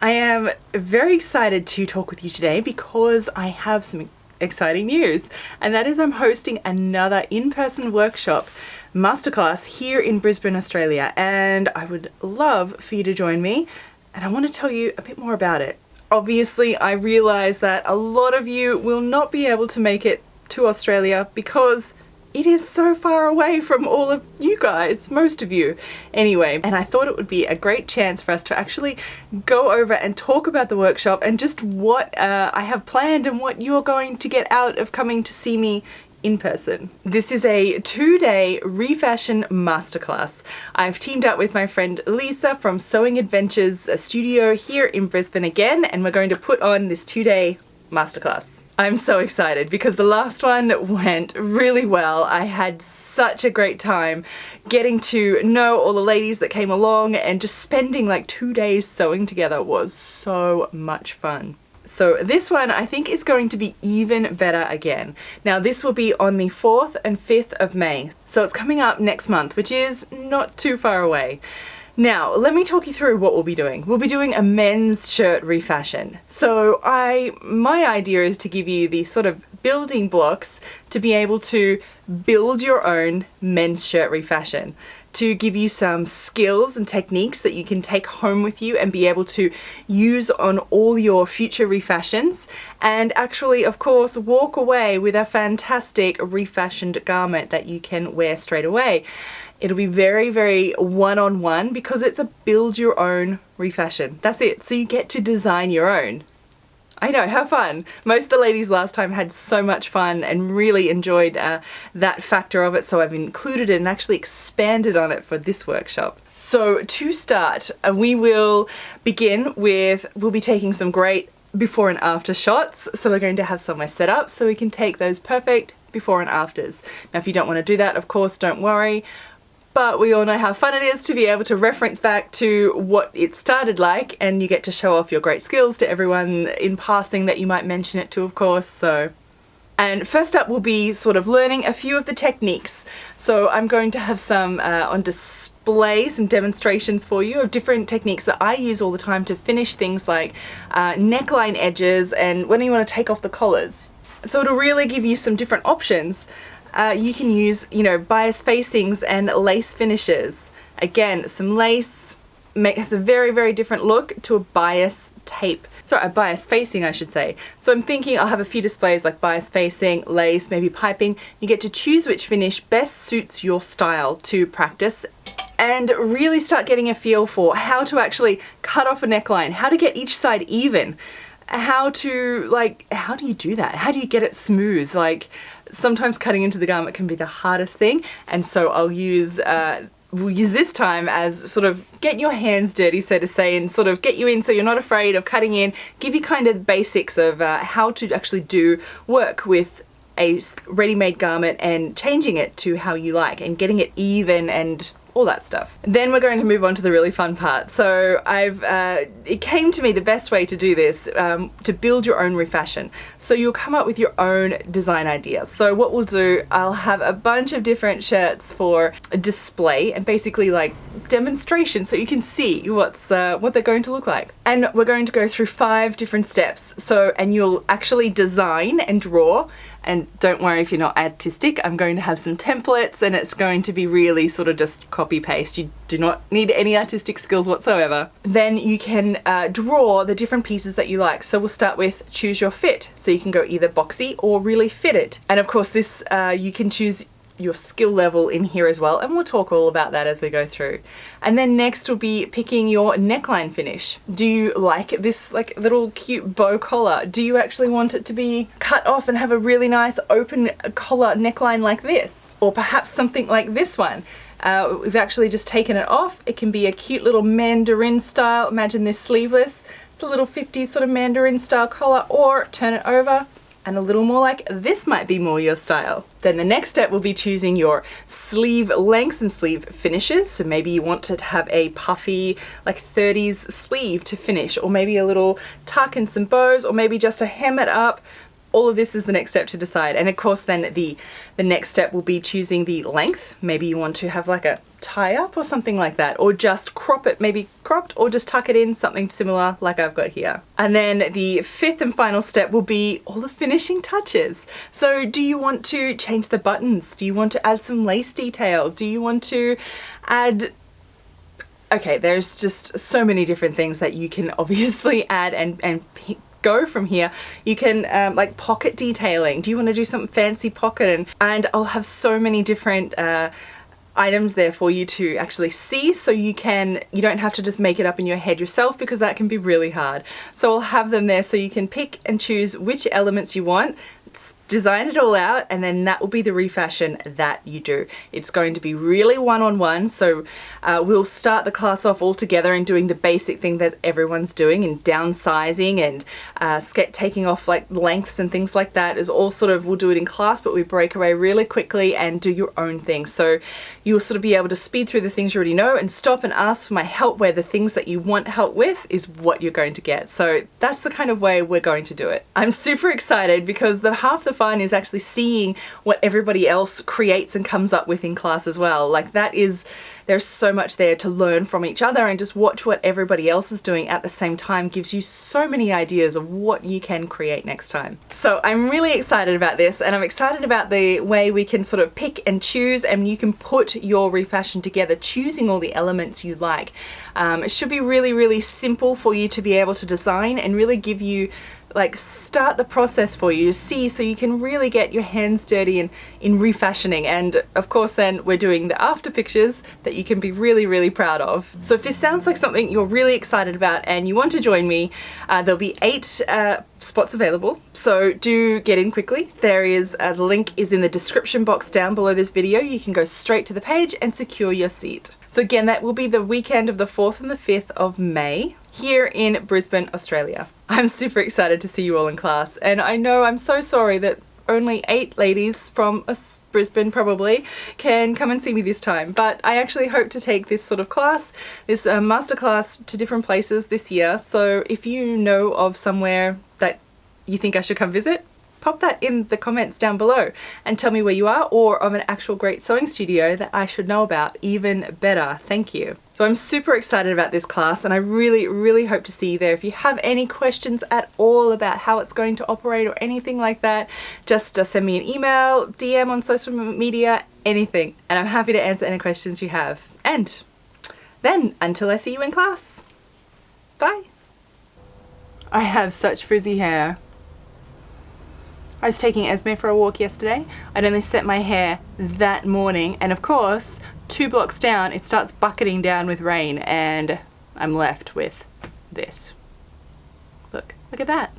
I am very excited to talk with you today because I have some exciting news, and that is I'm hosting another in-person workshop masterclass here in Brisbane, Australia, and I would love for you to join me, and I want to tell you a bit more about it. Obviously, I realize that a lot of you will not be able to make it to Australia because it is so far away from all of you guys, most of you anyway, and I thought it would be a great chance for us to actually go over and talk about the workshop and just what I have planned and what you're going to get out of coming to see me in person. This is a 2-day refashion masterclass. I've teamed up with my friend Lisa from Sewing Adventures, a studio here in Brisbane again, and we're going to put on this 2-day masterclass. I'm so excited because the last one went really well. I had such a great time getting to know all the ladies that came along, and just spending like 2 days sewing together was so much fun. So this one I think is going to be even better again. Now this will be on the 4th and 5th of May. So it's coming up next month, which is not too far away. Now, let me talk you through what we'll be doing. We'll be doing a men's shirt refashion. So my idea is to give you the sort of building blocks to be able to build your own men's shirt refashion, to give you some skills and techniques that you can take home with you and be able to use on all your future refashions, and actually, of course, walk away with a fantastic refashioned garment that you can wear straight away. It'll be very, very one-on-one because it's a build your own refashion. That's it. So you get to design your own. I know, how fun. Most of the ladies last time had so much fun and really enjoyed that factor of it, so I've included it and actually expanded on it for this workshop. So to start, we will begin with, we'll be taking some great before and after shots. So we're going to have somewhere set up so we can take those perfect before and afters. Now if you don't want to do that, of course, don't worry. But we all know how fun it is to be able to reference back to what it started like, and you get to show off your great skills to everyone in passing that you might mention it to, of course. And first up we'll be sort of learning a few of the techniques. So I'm going to have some on display, some demonstrations for you of different techniques that I use all the time to finish things like neckline edges and when you want to take off the collars. So it'll really give you some different options. You can use, bias facings and lace finishes. Again, some lace has a very, very different look to a bias tape. Sorry, a bias facing, I should say. So I'm thinking I'll have a few displays like bias facing, lace, maybe piping. You get to choose which finish best suits your style to practice and really start getting a feel for how to actually cut off a neckline, how to get each side even, how do you do that? How do you get it smooth? Sometimes cutting into the garment can be the hardest thing, and so we'll use this time as sort of get your hands dirty, so to say, and sort of get you in so you're not afraid of cutting in, give you kind of the basics of how to actually do work with a ready-made garment and changing it to how you like and getting it even and all that stuff. Then we're going to move on to the really fun part. So it came to me the best way to do this, to build your own refashion. So you'll come up with your own design ideas. So what we'll do, I'll have a bunch of different shirts for a display and basically like demonstration so you can see what they're going to look like. And we're going to go through 5 different steps. And you'll actually design and draw. And don't worry if you're not artistic, I'm going to have some templates and it's going to be really sort of just copy paste. You do not need any artistic skills whatsoever. Then you can draw the different pieces that you like. So we'll start with choose your fit. So you can go either boxy or really fitted. And of course this, you can choose your skill level in here as well, and we'll talk all about that as we go through. And then next will be picking your neckline finish. Do you like this like little cute bow collar? Do you actually want it to be cut off and have a really nice open collar neckline like this? Or perhaps something like this one. We've actually just taken it off. It can be a cute little mandarin style. Imagine this sleeveless. It's a little 50s sort of mandarin style collar, or turn it over and a little more like this might be more your style. Then the next step will be choosing your sleeve lengths and sleeve finishes. So maybe you want to have a puffy like 30s sleeve to finish, or maybe a little tuck and some bows, or maybe just to hem it up. all of this is the next step to decide. And of course then the next step will be choosing the length. Maybe you want to have like a tie up or something like that, or just crop it, maybe cropped, or just tuck it in, something similar like I've got here. And then the fifth and final step will be all the finishing touches. So do you want to change the buttons? Do you want to add some lace detail? Do you want to add... Okay, there's just so many different things that you can obviously add and go from here. You can like pocket detailing. Do you want to do some fancy pocket? And I'll have so many different items there for you to actually see, so you don't have to just make it up in your head yourself, because that can be really hard. So I'll have them there so you can pick and choose which elements you want, design it all out, and then that will be the refashion that you do. It's going to be really one-on-one, so we'll start the class off all together and doing the basic thing that everyone's doing, and downsizing and taking off like lengths and things like that is all sort of, we'll do it in class, but we break away really quickly and do your own thing. So you'll sort of be able to speed through the things you already know and stop and ask for my help where the things that you want help with is what you're going to get. So that's the kind of way we're going to do it. I'm super excited because half the fun is actually seeing what everybody else creates and comes up with in class as well. Like there's so much there to learn from each other, and just watch what everybody else is doing at the same time gives you so many ideas of what you can create next time. So I'm really excited about this, and I'm excited about the way we can sort of pick and choose, and you can put your refashion together choosing all the elements you like. It should be really, really simple for you to be able to design and really give you start the process for you to see, so you can really get your hands dirty in refashioning. And of course then we're doing the after pictures that you can be really, really proud of. So if this sounds like something you're really excited about and you want to join me, there'll be 8 spots available, so do get in quickly. There is the link is in the description box down below this video. You can go straight to the page and secure your seat. So again, that will be the weekend of the 4th and the 5th of May here in Brisbane, Australia. I'm super excited to see you all in class, and I know I'm so sorry that only 8 ladies from Brisbane probably can come and see me this time, but I actually hope to take this sort of class, this masterclass, to different places this year. So if you know of somewhere that you think I should come visit, pop that in the comments down below and tell me where you are, or of an actual great sewing studio that I should know about. Even better, thank you. So I'm super excited about this class, and I really, really hope to see you there. If you have any questions at all about how it's going to operate or anything like that, just send me an email, DM on social media, anything, and I'm happy to answer any questions you have. And then, until I see you in class, bye. I have such frizzy hair. I was taking Esme for a walk yesterday. I'd only set my hair that morning, and of course 2 blocks down it starts bucketing down with rain, and I'm left with this. Look at that.